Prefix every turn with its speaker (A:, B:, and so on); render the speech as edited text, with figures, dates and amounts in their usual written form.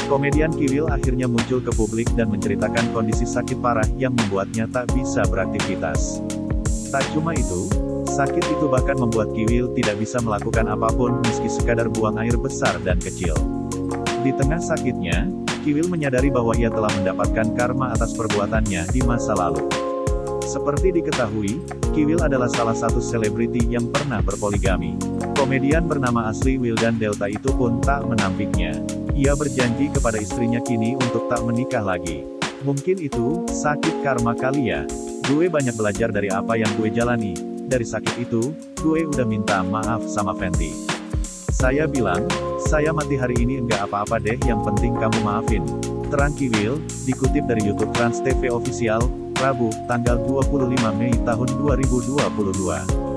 A: Komedian Kiwil akhirnya muncul ke publik dan menceritakan kondisi sakit parah yang membuatnya tak bisa beraktivitas. Tak cuma itu, sakit itu bahkan membuat Kiwil tidak bisa melakukan apapun meski sekadar buang air besar dan kecil. Di tengah sakitnya, Kiwil menyadari bahwa ia telah mendapatkan karma atas perbuatannya di masa lalu. Seperti diketahui, Kiwil adalah salah satu selebriti yang pernah berpoligami. Komedian bernama asli Wildan Delta itu pun tak menampiknya. Ia berjanji kepada istrinya kini untuk tak menikah lagi. Mungkin itu, sakit karma kali ya. Gue banyak belajar dari apa yang gue jalani. Dari sakit itu, gue udah minta maaf sama Fenty. Saya bilang, saya mati hari ini enggak apa-apa deh, yang penting kamu maafin. Terang Kiwil, dikutip dari YouTube Trans TV Official, Rabu, tanggal 25 Mei tahun 2022.